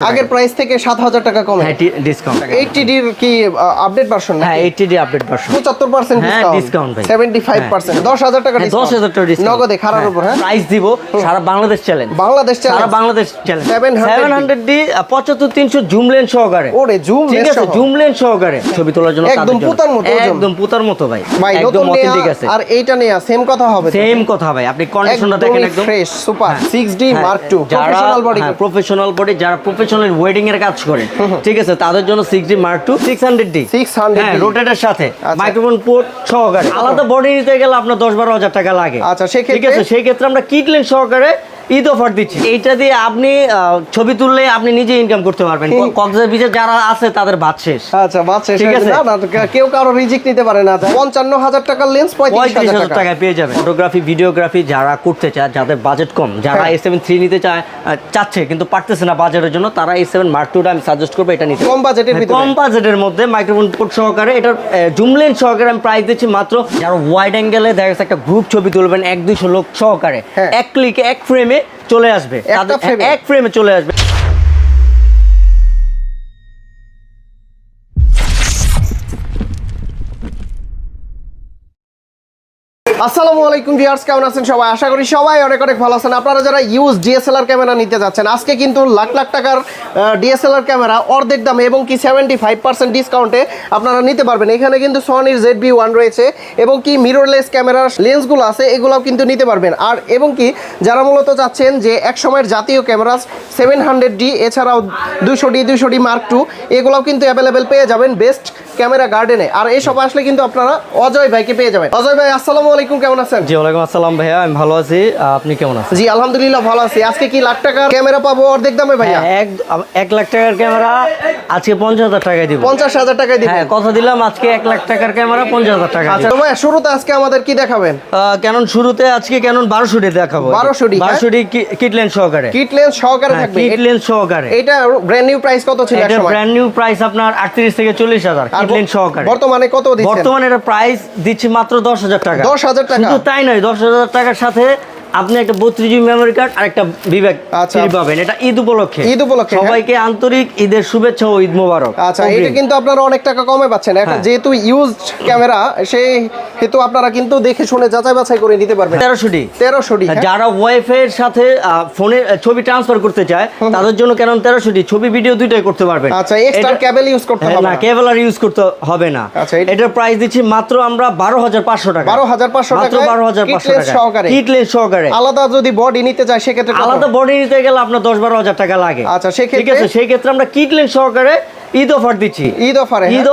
আগের প্রাইস থেকে 7000 টাকা কমে। হ্যাঁ ডিসকাউন্ট। 80D এর কি আপডেট ভার্সন? হ্যাঁ 80D আপডেট ভার্সন। 75% ডিসকাউন্ট ভাই। 75% 10000 টাকা ডিসকাউন্ট। 10000 টাকা ডিসকাউন্ট নগদে খারার উপর। হ্যাঁ প্রাইস দিব সারা বাংলাদেশ চ্যালেঞ্জ। সারা Bangladesh challenge 700D 75300 zoom lens সহকারে। ওরে জুম লেন্স, ঠিক আছে জুম লেন্স সহকারে ছবি তোলার জন্য একদম পুতার মতো, একদম পুতার মতো ভাই। একদম অথেন্টিক আছে। আর এইটা নিয়ে সেম কথা হবে? সেম কথা ভাই। আপনি কন্ডিশনটা দেখেন একদম fresh super 6D Mark II professional body. Professional body যারা প্রফেশনাল ওয়েডিং এর কাজ করে, ঠিক আছে তাদের জন্য 6D Mark II 600D হ্যাঁ রোটেটের সাথে মাইক্রোফোন পোর্ট সহকারে। আলাদা বডি নিতে গেলে আপনার 10-12 টাকা লাগে। আচ্ছা ঠিক আছে সেই ক্ষেত্রে আমরা কিট লেন্স সহকারে ঈদ অফার দিচ্ছি। এইটা দিয়ে আপনি ছবি তুললে আপনি নিজে ইনকাম করতে পারবেন। কক্সবাজারে যারা আছে তাদের ভাত শেষ। আচ্ছা ভাত শেষ। ঠিক আছে না কেউ কারো রিজিক নিতে পারে না। 55000 টাকার লেন্স 35000 টাকায় পেয়ে যাবেন। ফটোগ্রাফি ভিডিওগ্রাফি যারা করতে চায়, যাদের বাজেট কম, যারা A7 III নিতে চাচ্ছে কিন্তু পারতেছে না বাজেটের জন্য, তারা A7 Mark II আমি সাজেস্ট করব এটা নিতে। কম বাজেটের ভিতরে, কম বাজেটের মধ্যে মাইক্রোফোন পোর্ট সহকারে এটার জুম লেন্স সহকারে আমি প্রাইস দিচ্ছি মাত্র। যারা ওয়াইড অ্যাঙ্গেলে দেখা যাচ্ছে একটা গ্রুপ ছবি তুলবেন 100-200 লোক সহকারে, এক ক্লিকে এক ফ্রেমে চলে আসবে, এক ফ্রেমে চলে আসবে। আসসালামু আলাইকুম ভিউয়ার্স, কেমন আছেন সবাই? আশা করি সবাই অনেক অনেক ভালো আছেন। আপনারা যারা ইউজ ডিএসএলআর ক্যামেরা নিতে যাচ্ছেন, আজকে কিন্তু লাখ লাখ টাকার ডিএসএলআর ক্যামেরা অর্ধেক দামে এবং কি 75% ডিসকাউন্টে আপনারা নিতে পারবেন। এখানে কিন্তু সনির ZV-1 রয়েছে এবং কি মিররলেস ক্যামেরার লেন্সগুলো আছে, এগুলোও কিন্তু নিতে পারবেন। আর এবং কি যারা মূলত চাচ্ছেন যে এক সময়ের জাতীয় ক্যামেরা 700D এছাড়াও 200D Mark II এগুলোও কিন্তু অ্যাভেলেবেল পেয়ে যাবেন বেস্ট ক্যামেরা গার্ডেনে। আর এই সব আসলে কিন্তু আপনারা অজয় ভাইকে পেয়ে যাবেন। অজয় ভাই আসসালামু আলাইকুম, কেমন আছেন? জি ওয়ালাইকুম আসসালাম ভাইয়া, আমি ভালো আছি। আপনি কেমন আছেন? জি আলহামদুলিল্লাহ ভালো আছি। আজকে কি লাখ টাকার ক্যামেরা পাবো অর্ধেক দামে ভাইয়া? 1 লাখ টাকার ক্যামেরা আজকে 50,000 টাকায় দিব। 50,000 টাকায় দিবেন? হ্যাঁ কথা দিলাম আজকে 1 লাখ টাকার ক্যামেরা 50,000 টাকা। আচ্ছা ভাই শুরুতে আজকে আমাদের কি দেখাবেন? ক্যানন শুরুতে আজকে ক্যানন 1200D দেখাবো। 1200D কিট লেন্স সহকারে। কিট লেন্স সহকারে থাকবে? কিট লেন্স সহকারে। এটা ব্র্যান্ড নিউ প্রাইস কত ছিল এক এটা সময়? ব্র্যান্ড নিউ প্রাইস আপনার 38 থেকে 40,000 কিট লেন্স সহকারে। বর্তমানে কত দিচ্ছেন? বর্তমানে এটা প্রাইস দিচ্ছি মাত্র 10,000 টাকা। 10,000 টাকা? শুধু তাই নয়, 10,000 টাকার সাথে আপনি একটা 32GB মেমোরি কার্ড আর একটা বিবেক ফ্রি পাবেন। এটা ঈদ উপলক্ষে। সবাইকে আন্তরিক ঈদের শুভেচ্ছা ও ঈদ মোবারক। আচ্ছা এটা কিন্তু আপনারা অনেক টাকা কমে পাচ্ছেন। এখন যেহেতু ইউজড ক্যামেরা সেই হেতু আপনারা কিন্তু দেখে শুনে যাচাই বাছাই করে নিতে পারবেন। 1300D যারা ওয়াইফাই এর সাথে ফোনে ছবি ট্রান্সফার করতে চায় তাদের জন্য ক্যানন 1300D ছবি ভিডিও দুইটাই করতে পারবেন। আচ্ছা এক্সট্রা কেবল ইউজ করতে হবে না? না কেবল আর ইউজ করতে হবে না। এটার প্রাইস দিচ্ছি মাত্র আমরা 12,500 টাকা। 12,500 টাকা মাত্র 12,500 টাকা সহকারে। কিট লেন্স সহকারে। আলাদা যদি বডি নিতে চাই সেক্ষেত্রে আলাদা বডি নিতে গেলে আপনার 10-12 টাকা লাগে। আচ্ছা সেক্ষেত্রে ঠিক আছে সেই ক্ষেত্রে আমরা কিট লেন্স সহকারে ঈদ অফার দিচ্ছি। ঈদ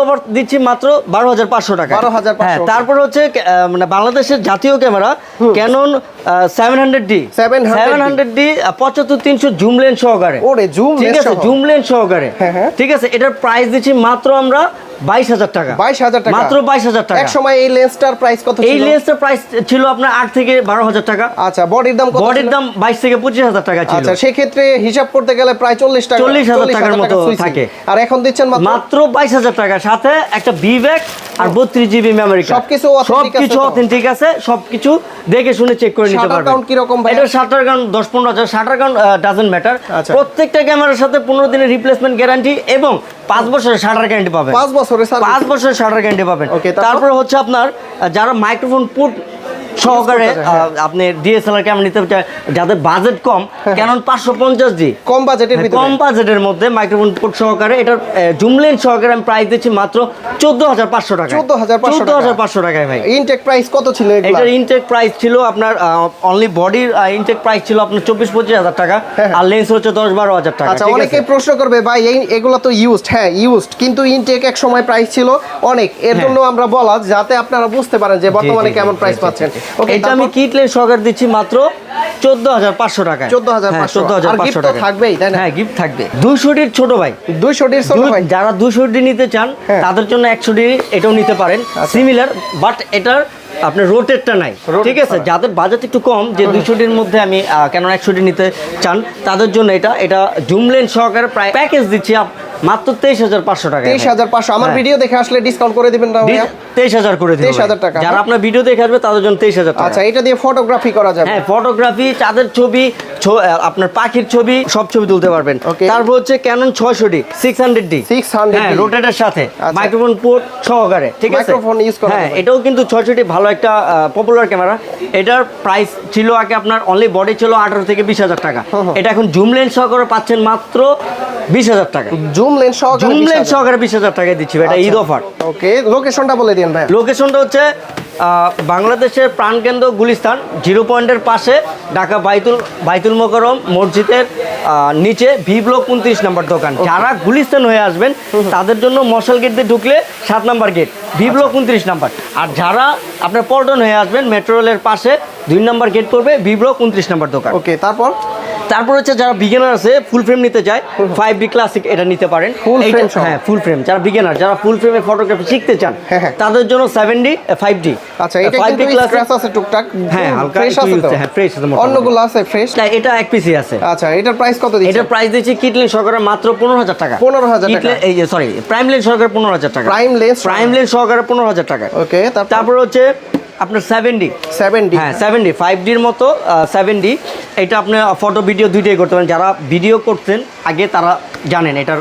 অফার দিচ্ছি মাত্র 12,500 টাকা। 12,500। তারপর হচ্ছে মানে বাংলাদেশের জাতীয় camera Canon 700D 75-300 zoom lens সহকারে। ওরে জুম লেন্স, ঠিক আছে জুম লেন্স সহকারে। ঠিক আছে এটার প্রাইস দিচ্ছি মাত্র আমরা 22,000 টাকা। 22,000 টাকা মাত্র 22,000 টাকা। এক সময় এই লেন্সটার প্রাইস কত ছিল? এই লেন্সটার প্রাইস ছিল আপনার 8 থেকে 12,000 টাকা। আচ্ছা বডির দাম কত? বডির দাম 22 থেকে 25,000 টাকা ছিল। আচ্ছা সেই ক্ষেত্রে হিসাব করতে গেলে প্রায় 40,000 টাকার মতো থাকে। আর এখন দিচ্ছেন মাত্র 22,000 টাকা সাথে একটা বিবেক আর 32GB মেমোরি কার্ড। সবকিছু অথেন্টিক আছে, সবকিছু দেখে শুনে চেক করে নিতে পারবেন। কাউন্ট কি রকম ভাই? এটা shutter count 10-15,000 shutter count doesn't matter. প্রত্যেকটা ক্যামেরার সাথে 15 দিনের রিপ্লেসমেন্ট গ্যারান্টি এবং 5 বছরের শাটার গ্যারান্টি পাবেন। 5 বছরের সার্ভিস? 5 বছরের শাটার গ্যারান্টি পাবেন। তারপর হচ্ছে আপনার যারা মাইক্রোফোন পোর্ট সহকারে আপনি ডিএসএলআর ক্যামেরা নিতে চান, যাদের বাজেট কম, ক্যানন 550D কম বাজেটের ভিতরে, কম বাজেটের মধ্যে মাইক্রোফোন পোর্ট সহকারে এটার জুম লেন্স সহকারে আমি প্রাইস দিচ্ছি মাত্র 14,500 টাকা। 14,500 টাকায় ভাই। ইনটেক প্রাইস কত ছিল এগুলা? এটার ইনটেক প্রাইস ছিল আপনার অনলি বডির ইনটেক প্রাইস ছিল আপনার 24-25,000 টাকা আর লেন্স হচ্ছে 10-12,000 টাকা। আচ্ছা অনেকেই প্রশ্ন করবে ভাই এগুলো তো ইউজড, হ্যাঁ ইউজড, কিন্তু ইনটেক এক সময় প্রাইস ছিল অনেক, এর জন্য আমরা বলা যাতে আপনারা বুঝতে পারেন যে বর্তমানে কেমন প্রাইস পাচ্ছেন। এটা আমি কিট লেন্স সহকারে দিচ্ছি মাত্র 14,500 টাকা। 14,500 টাকা থাকবেই তাই না? হ্যাঁ গিফট থাকবে। 200D ছোট ভাই, 200D ছোট ভাই যারা 200D নিতে চান তাদের জন্য 100D এটাও নিতে পারেন সিমিলার, বাট এটার আপনার রোটেটটা নাই। ঠিক আছে যাদের বাজেট একটু কম, যে 200D মধ্যে আমি কেন 100D নিতে চান তাদের জন্য এটা জুম লেন্স সহকারে প্রায় প্যাকেজ দিচ্ছি মাত্র 23,500 টাকা। 23,500 আমার ভিডিও দেখে আসলে ডিসকাউন্ট করে দিবেন না ভাইয়া? 23,000 করে দিবেন। 23,000 টাকা। যারা আপনার ভিডিও দেখে আসবে তাদের জন্য 23,000 টাকা। আচ্ছা এটা দিয়ে ফটোগ্রাফি করা যাবে? হ্যাঁ ফটোগ্রাফি, চাঁদের ছবি, আপনার পাখির ছবি, সব ছবি তুলতে পারবেন। Okay. তারপর হচ্ছে ক্যানন 600D 600D 600D হ্যাঁ, রোটেটের সাথে আচ্ছা। মাইক্রোফোন পোর্ট সহকারে, ঠিক আছে? Microphone use করা হ্যাঁ, যাবে। এটাও কিন্তু 600D ভালো একটা পপুলার ক্যামেরা। এটার প্রাইস ছিল আগে আপনার অনলি বডি ছিল 18 থেকে 20,000 টাকা। এটা এখন জুম লেন্স সহকারে পাচ্ছেন মাত্র 20,000 টাকা। জুম লেন্স সহকারে জুম 20,000 লেন্স সহকারে 20,000 টাকায় দিচ্ছি ভাই, এটা ঈদ অফার। ওকে, লোকেশনটা বলে দিন ভাই। লোকেশনটা হচ্ছে বাংলাদেশের প্রাণকেন্দ্র গুলিস্তান 0 পয়েন্টের পাশে, ঢাকা বাইতুল মোকাররম মসজিদের নিচে ভি ব্লক 29 নম্বর দোকান। যারা গুলিস্তান হয়ে আসবেন তাদের জন্য মশাল গেট দিয়ে ঢুকলে 7 নম্বর গেট, ভি ব্লক 29 নম্বর। আর যারা আপনার পল্টন হয়ে আসবেন মেট্রো রেলের পাশে 2 নম্বর গেট পড়বে, ভি ব্লক 29 নম্বর দোকান। ওকে, তারপর হচ্ছে যারা বিগিনার আছে ফুল ফ্রেম নিতে চায় 5D ক্লাসিক এটা নিতে পারেন। Full এইটা- frame সহ? হ্যাঁ, ফুল ফ্রেম। যারা বিগিনার, যারা ফুল ফ্রেমে ফটোগ্রাফি শিখতে চান হ্যাঁ। তাদের জন্য 7D 5D। আচ্ছা, এটা 5D কিন্তু ক্লাসিক স্ক্র্যাচ আছে টুকটাক। হ্যাঁ, হালকা ফ্রেশ একটু আছে তো? use, হ্যাঁ, fresh আছে মোটামুটি। অন্যগুলো আছে ফ্রেশ? না, এটা এক পিসি আছে। আচ্ছা, এটার প্রাইস কত দিচ্ছেন? এটার প্রাইস দিচ্ছি কিটলেন সহকারে মাত্র 15,000 টাকা। 15,000 টাকা? এই যে সরি, প্রাইম লেন্স সহকারে 15,000 টাকা। Prime lens? প্রাইম লেন্স সহকারে 15,000 টাকা। ওকে, তারপর হচ্ছে আপনার 7D 7D? হ্যাঁ, 7D 5Dর মতো 7D। এটা আপনি ফটো ভিডিও দুইটাই করতে পারেন। যারা ভিডিও করতেন আগে তারা জানেন এটার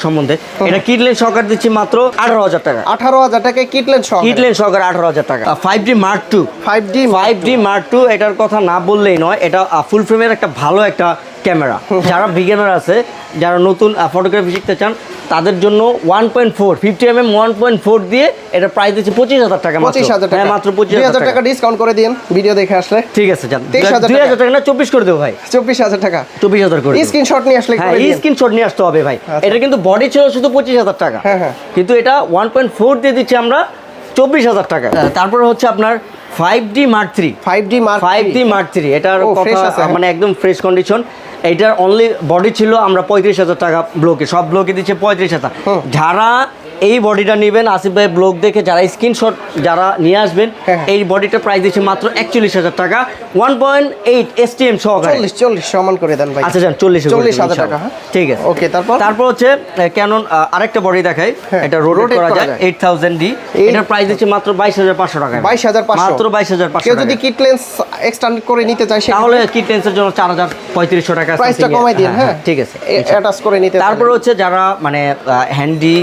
সম্বন্ধে। এটা কিটলেন সহকার দিচ্ছি মাত্র 18,000 টাকা। 18,000 টাকায় কিটলেন সহ? কিটলেন সহকারে 18,000 টাকা। 5D Mark II 5D Mark II এটার কথা না বললেই নয়। এটা ফুল ফ্রেমের একটা ভালো একটা ক্যামেরা। যারা বিগিনার আছে, যারা নতুন ফটোগ্রাফি শিখতে চান তাদের জন্য 1.4 50mm 1.4 দিয়ে এটা প্রাইস দিচ্ছে 25,000 টাকা। 25,000 টাকা? হ্যাঁ, মাত্র 25,000 2,000 টাকা। টাকা ডিসকাউন্ট করে দিন ভিডিও দেখে আসলে। ঠিক আছে, যান 23,000 2,000 টাকা না 24 করে দেবো ভাই। 24,000 টাকা? 24,000 করে দেবো। স্ক্রিনশট নিয়ে আসলে হ্যাঁ, করে দিন। স্ক্রিনশট নিয়ে আসতে হবে ভাই। এটা কিন্তু বডি ছিল শুধু 25,000 টাকা, হ্যাঁ, হ্যাঁ। কিন্তু এটা 1.4 দিয়ে দিচ্ছি আমরা 24,000 টাকা। তারপরে হচ্ছে আপনার 5D Mark III 5D Mark 5D Mark III এটার ও, fresh কথা আছে, হ্যাঁ। মানে একদম ফ্রেশ কন্ডিশন। এইটার অনলি বডি ছিল আমরা 35,000 টাকা ব্লকে, সব ব্লকে দিচ্ছে 35,000। যারা এই বডিটা নেবেন আসিফ ভাই ব্লগ দেখে, যারা স্ক্রিনশট যারা নিয়ে আসবেন, হ্যাঁ। এই বডিটা প্রাইস দিচ্ছে মাত্র 41,000 টাকা 1.8 STM সহকারে। 40 সমান করে দেন ভাই। আচ্ছা যান 40,000 টাকা, হ্যাঁ। ঠিক আছে। ওকে, তারপর হচ্ছে ক্যানন আরেকটা বডি দেখাই, হ্যাঁ, এটা রোটেট rotate করা করা যায় যায়। 8000D। এটার প্রাইস দিচ্ছে মাত্র 22,500 টাকা। 22,500? মাত্র 22,500 কেউ টাকা। যদি কিট লেন্স এক্সটেন্ড করে নিতে চায় তাহলে কিট লেন্সের জন্য 4,3500 টাকা প্রাইসটা something কমাই দিন। হ্যাঁ, ঠিক আছে। অ্যাটাচ করে নিতে। তারপর হচ্ছে যারা মানে হ্যান্ডি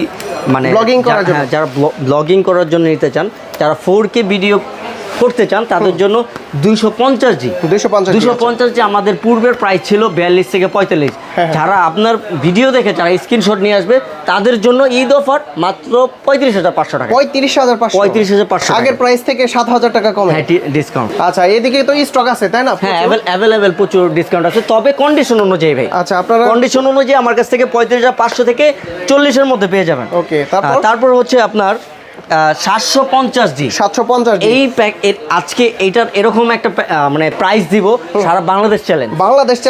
মানে Vlogging করার জন্য। যারা ব্লগিং করার জন্য নিতে চান, যারা 4K ভিডিও করতে চান তাদের জন্য 250G 250G আমাদের পূর্বের প্রাইস ছিল 42 থেকে 45। হ্যাঁ। যারা আপনার ভিডিও দেখে যারা স্ক্রিনশট নিয়ে আসবে তাদের জন্য ঈদ অফার মাত্র 35,500 টাকা। 35,500? 35,500 আগের প্রাইস থেকে 7,000 টাকা কমে? হ্যাঁ, ডিসকাউন্ট। আচ্ছা, এদিকে তো স্টক আছে তাই না? হ্যাঁ, অ্যাভেলেবেল প্রচুর ডিসকাউন্ট আছে, তবে কন্ডিশন অনুযায়ী ভাই। আচ্ছা, আপনারা কন্ডিশন অনুযায়ী আমার কাছ থেকে 35,500 থেকে 40-এর মধ্যে পেয়ে যাবেন। ওকে, তারপর হচ্ছে আপনার 750G 750G এই আজকে এইটার এরকম একটা মানে প্রাইস দিব সারা বাংলাদেশ চ্যালেঞ্জ।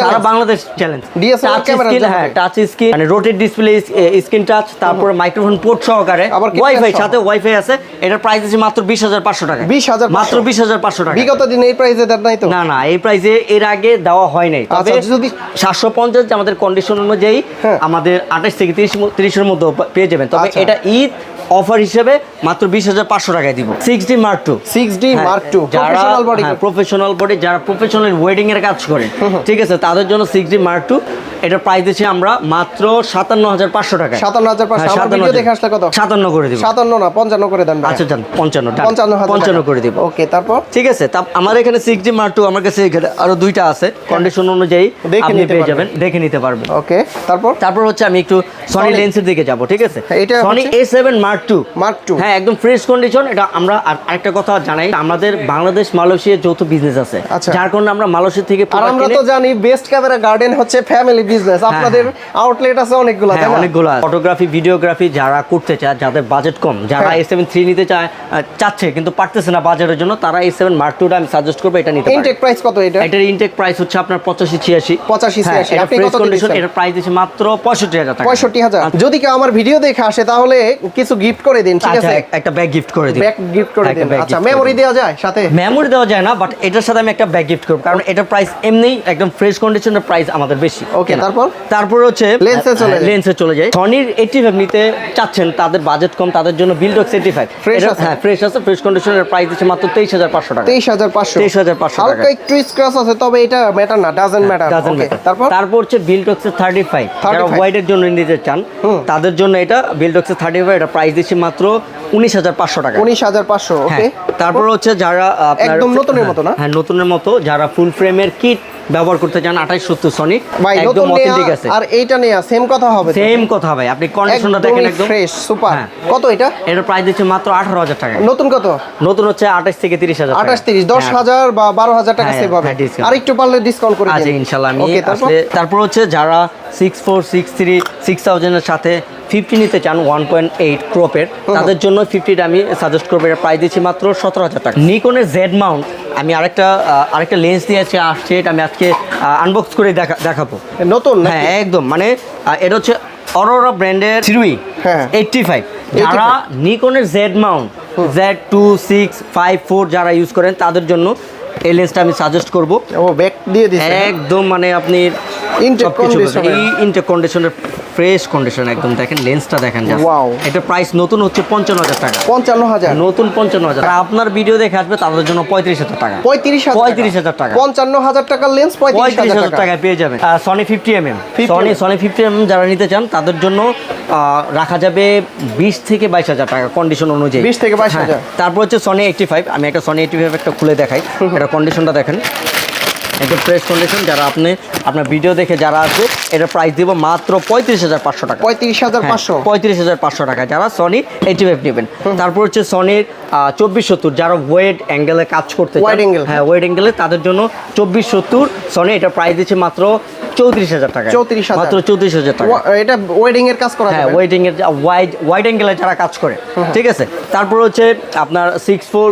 সারা বাংলাদেশ চ্যালেঞ্জ। DSLR camera? হ্যাঁ, টাচ স্ক্রিন মানে রোটেট ডিসপ্লে, স্ক্রিন টাচ, তারপর মাইক্রোফোন পোর্ট সহকারে, আবার ওয়াইফাই সাথে ওয়াইফাই আছে। এটার প্রাইস আছে মাত্র 20,500 টাকা। 20,500? মাত্র 20,500 টাকা। বিগত দিনে এই প্রাইসে দেন নাই তো? না, এই প্রাইসে এর আগে দেওয়া হয় নাই। তবে আচ্ছা, যদি 750 আমাদের কন্ডিশন অনুযায়ী হ্যাঁ। আমাদের 28 থেকে 30-এর মধ্যে পেয়ে যাবেন। তবে আচ্ছা। এটা ঈদ অফার হিসেবে মাত্র 20,500 টাকায় দিব। 6D Mark II 6D Mark II যারা প্রফেশনাল বডি? প্রফেশনাল বডি, যারা প্রফেশনাল ওয়েডিং এর কাজ করেন, ঠিক আছে, তাদের জন্য 6D Mark II এটার প্রাইস দিচ্ছি আমরা মাত্র 57,500 টাকা। 57,500? আমার ভিডিও দেখে আসলে কত? 57 করে দিব। 57 না 55 করে দেন ভাই। আচ্ছা যান 55 55,000 করে দিব। ওকে, তারপর ঠিক আছে। আমার এখানে 6D Mark II আমার কাছে এখানে আরো দুইটা আছে, কন্ডিশন অনুযায়ী দেখে আপনি নিতে পেয়ে পারবেন। যাবেন, দেখে নিতে পারবেন। ওকে, তারপর হচ্ছে আমি একটু সনি লেন্সের দিকে যাব, ঠিক আছে। এটা সনি হচ্ছে? A7 Mark II। হ্যাঁ, একদম ফ্রেশ কন্ডিশন। এটা আমরা আরেকটা কথা জানাই, আমাদের বাংলাদেশ মালয়েশিয়া যৌথ বিজনেস আছে, আচ্ছা। যার কারণে আমরা মালয়েশিয়া থেকে আর আমরা তো জানি বেস্ট ক্যামেরা গার্ডেন হচ্ছে ফ্যামিলি বিজনেস। আপনাদের আউটলেট আছে অনেকগুলো তাই না? অনেকগুলো ফটোগ্রাফি ভিডিওগ্রাফি যারা করতে চায়, যাদের বাজেট কম, যারা হ্যাঁ। A7 III নিতে চাচ্ছে কিন্তু পারতেছে না বাজেটের জন্য, তারা A7 Mark II আমি সাজেস্ট করবো এটা নিতে পারেন। ইনটেক প্রাইস কত এটা? এটার ইনটেক প্রাইস হচ্ছে আপনার 85-86। 85-86 এটা আপনি ফ্রেশ কত কন্ডিশন। দিচ্ছেন? এটার প্রাইস দিচ্ছে মাত্র 65,000 টাকা। 65,000? যদি কেউ আমার ভিডিও দেখে আসে তাহলে কিছু গিফট করে দিন, ঠিক আচ্ছা, আছে? একটা ব্যাগ গিফট করে দিন। ব্যাগ গিফট করে একটা দিন। bag আচ্ছা, gift করে মেমোরি দিন। দেওয়া যায় সাথে? মেমোরি দেওয়া যায় না, বাট এটার সাথে আমি একটা ব্যাগ গিফট করব, কারণ এটা প্রাইস এমনি একদম ফ্রেশ কন্ডিশনের প্রাইস আমাদের বেশি। ওকে, তারপর তারপর হচ্ছে লেন্সে চলে যায়। সনির 85 নিতে চাচ্ছেন, তাদের বাজেট কম, তাদের জন্য বিল্ডক্স 85 Fresh আছে? হ্যাঁ ফ্রেশ আছে, ফ্রেশ কন্ডিশনের প্রাইস দিচ্ছে মাত্র 23,500 টাকা। 23,500 23,500 টাকা। হালকা একটু স্ক্র্যাচ আছে, তবে এটা ম্যাটার না, doesn't matter. Doesn't okay, matter। তারপর হচ্ছে বিল্ডক্সের 35 যারা 35 হোয়াইটের জন্য নিতে চান তাদের জন্য এটা বিল্ডক্সের 35, এটা প্রাইস দিচ্ছে মাত্র 19,500 টাকা। 19,500। ওকে, হ্যাঁ, তারপর হচ্ছে যারা আপনার একদম নতুনের মতো না? হ্যাঁ নতুনের মতো, যারা ফুল ফ্রেমের কিট ব্যবহার করতে চান 2870 সনি ভাই একদম নতুন অথেন্টিক নেয়া আছে। আর এইটা নেয়া সেম কথা হবে তো? সেম কথা ভাই, আপনি কন্ডিশনটা দেখেন একদম ফ্রেশ সুপার। হ্যাঁ। কত এটা? এর প্রাইস দিচ্ছে মাত্র 18,000 টাকা। নতুন কত? নতুন হচ্ছে 28 থেকে 30,000 টাকা। 28 30 10,000 বা 12,000 টাকা হ্যাঁ, সেভ হবে। হ্যাঁ, discount। আর একটু পারলে ডিসকাউন্ট করে দিন। আচ্ছা ইনশাআল্লাহ আমি ওকে, তারপর আসলে তারপর হচ্ছে যারা 64 63 6000 এর সাথে 50 নিতে চান 1.8 ক্রপের, তাদের জন্য 50টা আমি সাজেস্ট করব। এর প্রাইস দিচ্ছি মাত্র 17,000 টাকা। নিকনের জেড মাউন্ট আমি আরেকটা লেন্স দিয়ে আসছে, এটা আমি আজকে আনবক্স করে দেখাবো। নতুন নাকি? হ্যাঁ একদম, মানে এটা হচ্ছে অরোরা ব্র্যান্ডের 3 হ্যাঁ। 85 যারা নিকনের জেড মাউন্ট Z2654 যারা ইউজ করেন তাদের জন্য এই লেন্সটা আমি সাজেস্ট করব। ও ব্যাক দিয়ে দিছে। একদম মানে আপনি Intake সবকিছু condition এর। এই ইনটেক কন্ডিশনের ফ্রেশ কন্ডিশন একদম দেখেন, লেন্সটা দেখেন জাস্ট। Wow। এটা প্রাইস নতুন হচ্ছে 55,000 টাকা। 55,000 নতুন 55,000। আর আপনার ভিডিও দেখে আসবে তাদের জন্য 35,000 টাকা। 35,000 টাকা। 55,000 টাকার লেন্স 35,000 35,000 টাকা। টাকায় পেয়ে যাবেন। Sony 50mm 50mm Sony 50mm যারা নিতে চান তাদের জন্য রাখা যাবে 20 থেকে 22,000 টাকা কন্ডিশন অনুযায়ী। 20 থেকে 22,000। হ্যাঁ, তারপর হচ্ছে সনি 85 আমি একটা সনি 85 একটা খুলে দেখাই, এটা কন্ডিশনটা দেখেন একদম ফ্রেশ কন্ডিশন। যারা আপনার ভিডিও দেখে যারা আসবে এটা প্রাইস দিব মাত্র 35,500 টাকা। 35,500 35,500 টাকা যারা সনি 85 নেবেন। তারপর হচ্ছে সনির 2470 যারা ওয়েড অ্যাঙ্গেলে কাজ করতে চান, Wide angle। হ্যাঁ ওয়েড অ্যাঙ্গেলে তাদের জন্য 2470 সনি এটা প্রাইস দিচ্ছে মাত্র 34,000 টাকা। 34,000 মাত্র 34,000 টাকা। এটা ওয়েডিং এর কাজ করা হ্যাঁ যাবে? ওয়েডিং এর ওয়াইড অ্যাঙ্গেলে যারা কাজ করে, ঠিক আছে। তারপর হচ্ছে আপনার 64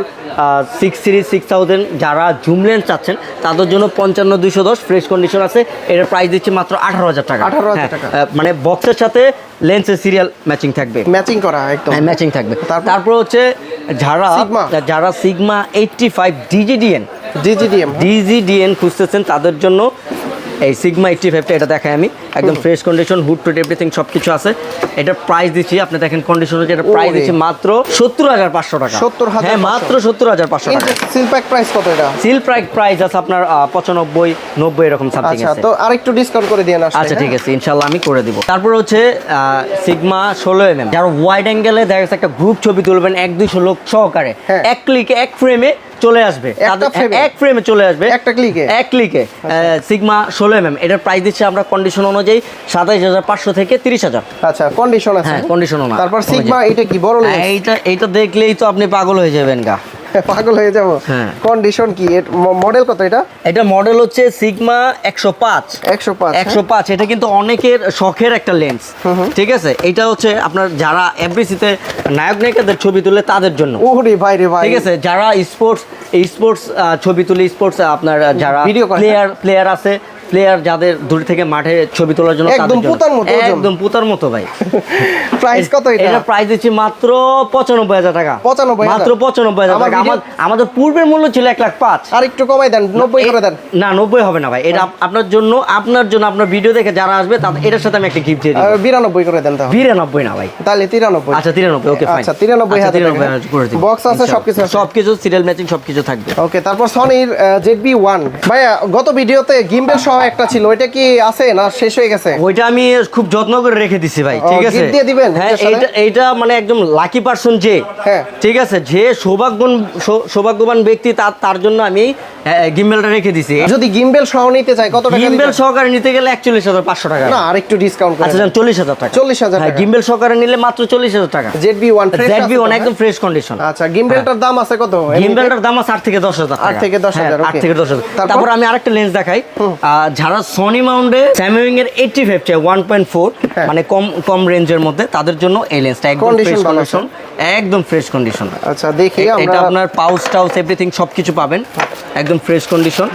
63 6000 যারা জুম লেন্স চাচ্ছেন তাদের জন্য 55-210 ফ্রেশ কন্ডিশন আছে, এর প্রাইস দিচ্ছে মাত্র 18,000 টাকা। 18,000 টাকা। মানে বক্সের সাথে লেন্সের সিরিয়াল ম্যাচিং থাকবে, ম্যাচিং করা একদম। হ্যাঁ ম্যাচিং থাকবে। তারপর? তারপর হচ্ছে যারা সিগমা 85 ডিজিডিএন খুঁজতেছেন তাদের জন্য এই সিগমা 85টা এটা দেখাই আমি একদম ফ্রেশ কন্ডিশন, হুড টুড এভরিথিং সব কিছু আছে। এটা প্রাইস দিচ্ছি আপনি দেখেন কন্ডিশন হচ্ছে, এটা প্রাইস দিচ্ছি মাত্র 70,500 টাকা। 70,500 হ্যাঁ মাত্র 70,500 টাকা। সিল প্যাক প্রাইস কত এটা? সিল প্রাইস আছে আপনার 95 90 এরকম সামথিং আচ্ছা, আছে। তো আরেকটু ডিসকাউন্ট করে দিয়ে আসলে। আচ্ছা ঠিক আছে ইনশাআল্লাহ আমি করে দিব। তারপর হচ্ছে সিগমা 16mm যারা ওয়াইড অ্যাঙ্গেলে দেখা যাচ্ছে একটা গ্রুপ ছবি তুলবেন 1-200 লোক সহকারে, হ্যাঁ। এক ক্লিকে এক ফ্রেমে চলে আসবে, এক ফ্রেমে চলে আসবে একটা ক্লিকে। এক ক্লিকে। সিগমা 16mm এটার প্রাইস দিচ্ছে আমরা কন্ডিশন অনুযায়ী 27,500 থেকে 30,000। আচ্ছা, কন্ডিশন আছে? হ্যাঁ কন্ডিশন অনুযায়ী। তারপর সিগমা এটা কি বড় লেন্স? এইটা দেখলেই তো আপনি পাগল হয়ে যাবেন গা। পাগল হয়ে যাব। হ্যাঁ। কন্ডিশন কি? মডেল কত এটা? এটা মডেল হচ্ছে সিগমা 105। 105 এটা কিন্তু অনেকের শখের একটা লেন্স, ঠিক আছে। এটা হচ্ছে আপনার যারা এফবিসিতে নায়ক নায়িকাদের ছবি তুলে তাদের জন্য, ওরে ভাই রে ভাই, ঠিক আছে। যারা স্পোর্টস ছবি তুলে, স্পোর্টস আপনার যারা ভিডিও করে, প্লেয়ার আছে, প্লেয়ার যাদের দূর থেকে মাঠে ছবি তোলার জন্য একদম পুতার মতো ওজন। একদম পুতার মতো ভাই। প্রাইস কত এটা? এটা প্রাইস দিচ্ছি মাত্র 95,000 টাকা। 95,000 মাত্র 95,000 টাকা। আমাদের পূর্বের মূল্য ছিল 1,05,000। আর একটু কমাই দেন, 90 করে দেন। না 90 হবে না ভাই, এটা আপনার জন্য আপনার ভিডিও দেখে যারা আসবে তাদের এটার সাথে আমি একটা গিফট দিয়ে দিব। 92 করে দেন তাহলে। 92 না ভাই, তাহলে 93। আচ্ছা 93 ওকে ফাইন। আচ্ছা 93,000 করে দিব। বক্স আছে, সবকিছু সিরিয়াল ম্যাচিং সবকিছু থাকবে। ওকে, তারপর সনির ZB-1 ভাইয়া গত ভিডিওতে গিম্বেল সহ একটা ছিল, ওইটা কি আছে না শেষ হয়ে গেছে? ওইটা আমি খুব যত্ন করে রেখে দিছি ভাই, ও, ঠিক আছে। gift দিয়ে দিবেন হ্যাঁ এটার সাথে? এইটা মানে একদম লাকি পারসন যে, হ্যাঁ। ঠিক আছে, যে সৌভাগ্যবান ব্যক্তি তার জন্য আমি গিম্বেলটা রেখে দিছি। যদি গিম্বেল সহ নিতে চাই কত টাকা? গিম্বেল সহকারে নিতে গেলে 41,500 টাকা। না আর একটু ডিসকাউন্ট করে। আচ্ছা 40,000 টাকা। 40,000 হ্যাঁ টাকা। গিম্বেল সহকারে নিলে মাত্র 40,000 টাকা। ZB-1 ফ্রেশ আছে তো, ZB-1 হ্যাঁ? একদম ফ্রেশ কন্ডিশন। আচ্ছা, গিম্বেলটার দাম আছে কত? গিম্বেলটার দাম আছে 8 থেকে 10,000 টাকা। 8 থেকে 10,000, হ্যাঁ, 8 থেকে 10,000। তারপর আমি আরেকটা লেন্স দেখাই, যারা সনি মাউন্টে স্যামসাং এর 85 চাই 1.4 হ্যাঁ। মানে কম রেঞ্জের মধ্যে, তাদের জন্য এই লেন্সটা একদম Condition ফ্রেশ ভালো কন্ডিশন, একদম ফ্রেশ কন্ডিশন। আচ্ছা দেখি এটা আমরা আপনার পাউচ টাউচ এভরিথিং সবকিছু পাবেন একদম ফ্রেশ কন্ডিশন।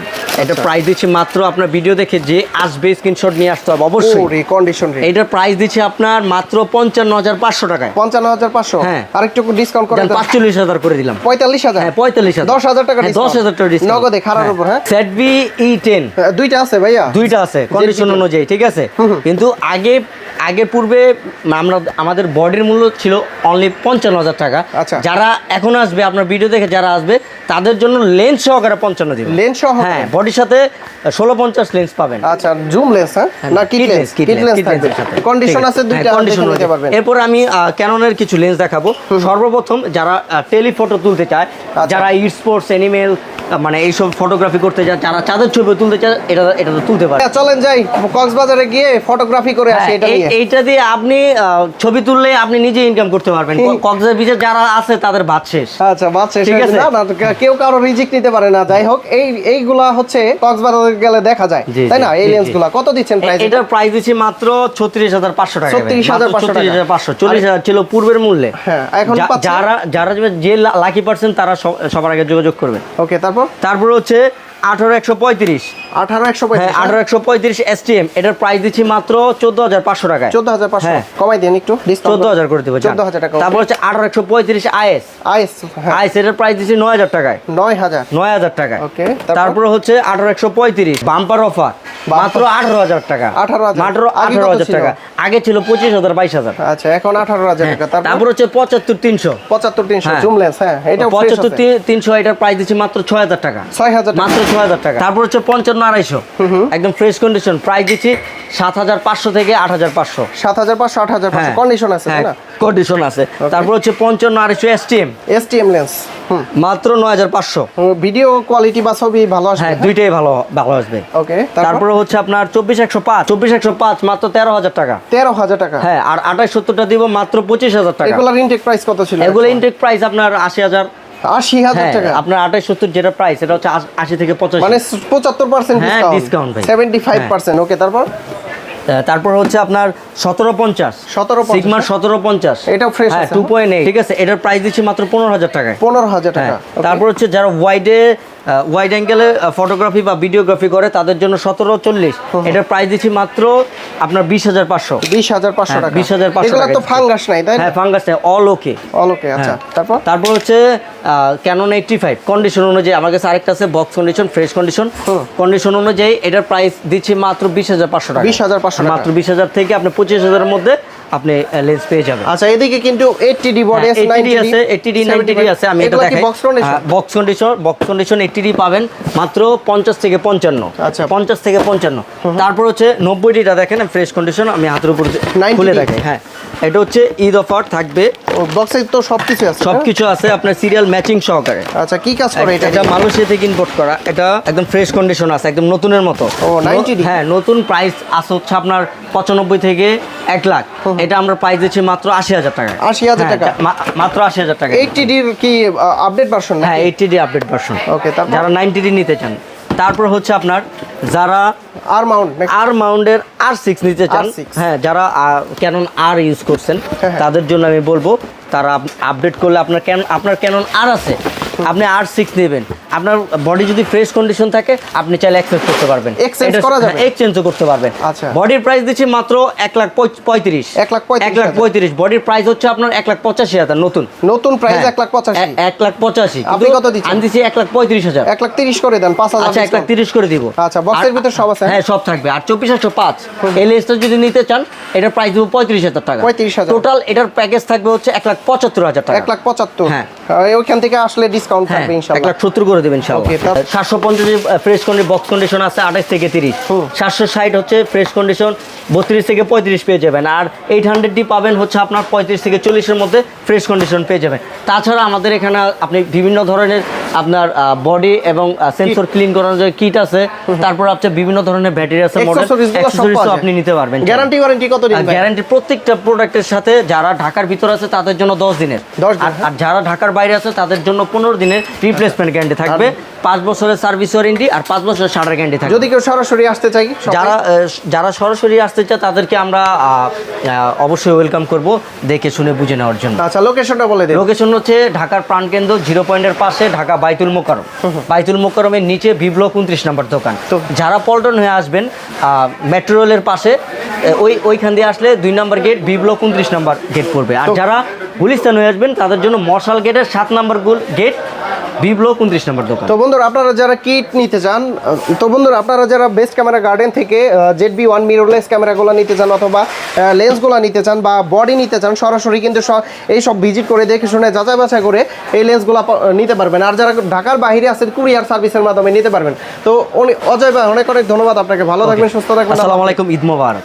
এটা প্রাইস দিচ্ছি মাত্র, আপনার ভিডিও দেখে যে আসবে স্ক্রিনশট নিয়ে আসতে হবে অবশ্যই। ওরে কন্ডিশন রে, এটার প্রাইস দিচ্ছি আপনার মাত্র 55,500 টাকায়। 55,500। হ্যাঁ। আরেকটু ডিসকাউন্ট করে দেন, 45,000 করে দিলাম। 45,000। হ্যাঁ 45,000, 10,000 টাকা হ্যাঁ, ডিসকাউন্ট। 10,000 টাকা ডিসকাউন্ট নগদে খারার উপর। হ্যাঁ সেট বি E10 দুইটা আছে ভাইয়া, দুইটা আছে কন্ডিশন অনুযায়ী, ঠিক আছে। কিন্তু আগে পূর্বে আমাদের বডির মূল্য ছিল অনলি 55,000 টাকা। আচ্ছা। যারা এখন আসবে, আপনার ভিডিও দেখে যারা আসবে তাদের জন্য লেন্স সহকারে 55 দিবেন। লেন্স সহ? হ্যাঁ, বডির সাথে 1650 লেন্স পাবেন। আচ্ছা জুম লেন্স? হ্যাঁ না কিট লেন্স? কিট লেন্স থাকবে, কন্ডিশন আছে দুইটা, কন্ডিশন নিতে পারবেন। এরপর আমি ক্যাননের কিছু লেন্স দেখাবো। সর্বপ্রথম যারা টেলিফটো তুলতে চায়, যারা স্পোর্টস অ্যানিমেল মানে এইসব ফটোগ্রাফি করতে চায়, যারা চাঁদের ছবি তুলতে চায়, এটা তো তুলতে পারে। চলেন যাই কক্সবাজারে গিয়ে ফটোগ্রাফি করে আসি এটা নিয়ে। এইটা দিয়ে আপনি ছবি তুললে আপনি নিজে ইনকাম করতে পারবেন। কক্সবাজার বিচে যারা আছে তাদের ভাত শেষ। আচ্ছা বাস শেষ ঠিক হয়ে আছে। গেছে। না, না, কেউ কারো রিজিক নিতে পারে না। যাই হোক এইগুলা হচ্ছে কক্সবাজারে গেলে দেখা যায়, জি, তাই না? জি, এই জি, লেন্সগুলা কত দিচ্ছেন প্রাইস? এটার প্রাইস দিচ্ছি মাত্র 36,500 টাকা। 36,500 টাকা। 36,500, 40,000 ছিল পূর্বের মূল্যে। হ্যাঁ, এখন পাচ্ছেন? যারা যে লাকি পার্সেন্ট তারা সবার আগে যোগাযোগ করবেন। ওকে, তারপর হচ্ছে 18,135। 18,135। হ্যাঁ 18,135 STM, এটার প্রাইস দিচ্ছি মাত্র 14,500 টাকায়। 14,500 হ্যাঁ। কমাই দেন একটু, ডিসকাউন্ট 14,000 করে দেবো। 14,000 টাকা। তারপর হচ্ছে 18,135 IS। আইস এটার প্রাইস দিচ্ছি 9,000 টাকায়। 9,000 টাকায়। ওকে, তারপর হচ্ছে 18,135 বাম্পার অফার মাত্র 18,000 টাকা। 18,000 মাত্র আগে কত 18,000 ছিল? টাকা। আগে ছিল 25,000, 22,000। আচ্ছা এখন 18,000 টাকা। তারপর হচ্ছে 75,300। 75,300 হ্যাঁ। Zoom lens. হ্যাঁ এটাও ফ্রেশ আছে। 75,300 এটার প্রাইস দিচ্ছি মাত্র 6,000 টাকা। 6,000 টাকা। মাত্র 6,000 টাকা। তারপর হচ্ছে 55,250 একদম ফ্রেশ কন্ডিশন, প্রাইস দিচ্ছি 7,500 থেকে 8,500। 7,500 8,500 কন্ডিশন আছে, তাই না? কন্ডিশন আছে। তারপর হচ্ছে 55,250 STM এসটিএম লেন্স মাত্র 9,500। ভিডিও কোয়ালিটি বা ছবি ভালো আসবে? হ্যাঁ দুইটাই ভালো আসবে। ওকে, তারপরে হচ্ছে আপনার 24,105 মাত্র 13,000 টাকা। 13,000 টাকা। হ্যাঁ, আর 28,70টা দিব মাত্র 25,000 টাকা। এগুলোর ইনটেক প্রাইস কত ছিল? এগুলো ইনটেক প্রাইস আপনার 80,000। 80,000 টাকা। আপনার 28,70 যেটা প্রাইস, এটা হচ্ছে 80 থেকে 85। মানে 75% হ্যাঁ, ডিসকাউন্ট। ডিসকাউন্ট ভাই। 75%। ওকে, তারপর হচ্ছে আপনার 1750 সিগমার 1750। এটাও ফ্রেশ হ্যাঁ আছে। 2.8, ঠিক আছে। এটার প্রাইস দিচ্ছি মাত্র 15,000 টাকায়। 15,000 টাকা। হ্যাঁ। তারপর হচ্ছে যারা ওয়াইড অ্যাঙ্গেলে ফটোগ্রাফি বা ভিডিওগ্রাফি করে তাদের জন্য 1740, এটার প্রাইস দিচ্ছি মাত্র আপনার 20,500। 20,500 টাকা। 20,500 এগুলো টাকা। তো ফাঙ্গাস নাই, তাই না? হ্যাঁ ফাঙ্গাস নেই, অল ওকে। অল ওকে। আচ্ছা হ্যাঁ। তারপর হচ্ছে ক্যানন 85 কন্ডিশন অনুযায়ী আমার কাছে আরেকটা আছে box condition, fresh condition. Condition অনুযায়ী এটার প্রাইস দিচ্ছি মাত্র 20,500 টাকা। 20,500 টাকা। মাত্র 20,000 থেকে আপনি 25,000 এর মধ্যে আপনি লেন্স পেয়ে যাবেন। আচ্ছা এদিকে কিন্তু 80D বডি আছে, 80D আছে, 80D 90D আছে। আমি এটা দেখাই। বক্স কন্ডিশন 80D পাবেন মাত্র 50 থেকে 55। আচ্ছা 50 থেকে 55। তারপর হচ্ছে 90Dটা দেখেন ফ্রেশ কন্ডিশন, আমি হাতের উপর 90D খুলে দেখাই। হ্যাঁ, এটা হচ্ছে ঈদ অফার থাকবে। বক্সে তো সবকিছু আছে, সবকিছু আছে আপনার সিরিয়াল ম্যাচিং সহকারে। আচ্ছা কি কাজ করে এটা? এটা মালয়েশিয়া থেকে ইম্পোর্ট করা। এটা একদম ফ্রেশ কন্ডিশন আছে, একদম নতুনের মতো। ও 90D। হ্যাঁ, নতুন প্রাইস আছে হচ্ছে আপনার 95 থেকে 1 লাখ। এটা আমরা প্রাইস দিচ্ছি মাত্র 80,000 টাকা। 80,000 টাকা। মাত্র 80,000 টাকা। 80D এর কি আপডেট ভার্সন? হ্যাঁ 80D আপডেট ভার্সন। ওকে, তারপর যারা 90D নিতে চান। তারপর হচ্ছে আপনার যারা আর মাউন্টের R6 নিতে চান, R6 হ্যাঁ যারা ক্যানন আর ইউজ করছেন হ্যাঁ। তাদের জন্য আমি বলবো তারা আপডেট করলে আপনার ক্যানন আর আছে, আপনি R6 নেবেন। আপনার বডি যদি ফ্রেশ কন্ডিশন থাকে আপনি চাইলে এক্সচেঞ্জ করতে পারবেন। এক্সচেঞ্জ করা যাবে? এক্সচেঞ্জও করতে পারবেন। আচ্ছা। বডির প্রাইস দিচ্ছি মাত্র 1,35,000। 1,35,000 বডির প্রাইস হচ্ছে আপনার 1,85,000 নতুন প্রাইস 1,85,000। 1,85,000 আপনি কত দিচ্ছেন? আমি দিচ্ছি 1,35,000। 1,30,000 করে দেন, 5,000। আচ্ছা 1,30,000 করে দিব। আচ্ছা বক্সের ভিতর সব আছে? হ্যাঁ সব থাকবে। আর 24,105 এই লেন্সটা যদি নিতে চান এটার প্রাইস দেবো 35,000 টাকা। 35,000। টোটাল এটার প্যাকেজ থাকবে হচ্ছে 1,75,000 টাকা। 1,75,000। হ্যাঁ। ওইখান থেকে আসলে ডিসকাউন্ট থাকবে ইনশাআল্লাহ। 1,70,000 করে দেবেন ইনশাআল্লাহ। ওকে, 750 ফ্রেশ কন্ডিশন বক্স কন্ডিশন আছে 28 থেকে 30। 760 হচ্ছে ফ্রেশ কন্ডিশন 32 থেকে 35 পেয়ে যাবেন। আর 800D পাবেন হচ্ছে আপনার 35 থেকে 40 এর মধ্যে ফ্রেশ কন্ডিশন পেয়ে যাবেন। তাছাড়া আমাদের এখানে আপনি বিভিন্ন ধরনের আপনার বডি এবং সেন্সর ক্লিন করানোর যে কিট আছে, তারপর আপনার বিভিন্ন ধরনের ব্যাটারি আছে, মডেল Accessories গুলো সব অ্যাকসেসরিজ পাওয়া যায়। আপনি নিতে পারবেন। গ্যারান্টি ওয়ারেন্টি কত দিন ভাই? গ্যারান্টি প্রত্যেকটা প্রোডাক্টের সাথে যারা ঢাকার ভিতর আছে তাদের জন্য 10 দিনের, 10 দিন, আর যারা ঢাকার বাইরে আছে তাদের জন্য 15 দিনের রিপ্লেসমেন্ট গ্যারান্টি থাকবে, 5 বছরের সার্ভিস ওয়ারেন্টি আর 5 বছরের শাটার গ্যারান্টি থাকবে। যদি কেউ সরাসরি আসতে চাই shop এ? যারা সরাসরি আসতে চায় তাদেরকে আমরা অবশ্যই ওয়েলকাম করব, দেখে শুনে বুঝে নেওয়ার জন্য। আচ্ছা, লোকেশনটা বলে দিন। লোকেশন হচ্ছে ঢাকার প্রাণকেন্দ্র 0 পয়েন্টের পাশে, ঢাকা বাইতুল মোকাররম। বাইতুল মোকাররমের নিচে ভি ব্লক 29 নম্বর দোকান। তো যারা পল্টন হয়ে আসবেন মেট্রো রেলের পাশে, ওইখান দিয়ে আসলে 2 নম্বর গেট, ভি ব্লক 29 নম্বর গেট পড়বে। আর যারা গুলিস্তান হয়ে আসবেন তাদের জন্য মশাল গেটের 7 নম্বর গেট, ভি ব্লক 29 নম্বর দোকান। তো বন্ধুরা, আপনারা যারা কিট নিতে চান, আপনারা যারা বেস্ট ক্যামেরা গার্ডেন থেকে ZB-1 মিররলেস ক্যামেরাগুলো নিতে চান অথবা লেন্সগুলো নিতে চান বা বডি নিতে চান, সরাসরি কিন্তু এই সব ভিজিট করে দেখে শুনে যাচাই বাছাই করে এই লেন্সগুলো নিতে পারবেন। আর যারা ঢাকার বাইরে আছেন কুরিয়ার সার্ভিসের মাধ্যমে নিতে পারবেন। তো অজয় ভাই, অনেক অনেক ধন্যবাদ আপনাকে। ভালো থাকবেন, সুস্থ থাকবেন। আসসালামু আলাইকুম, ঈদ মোবারক।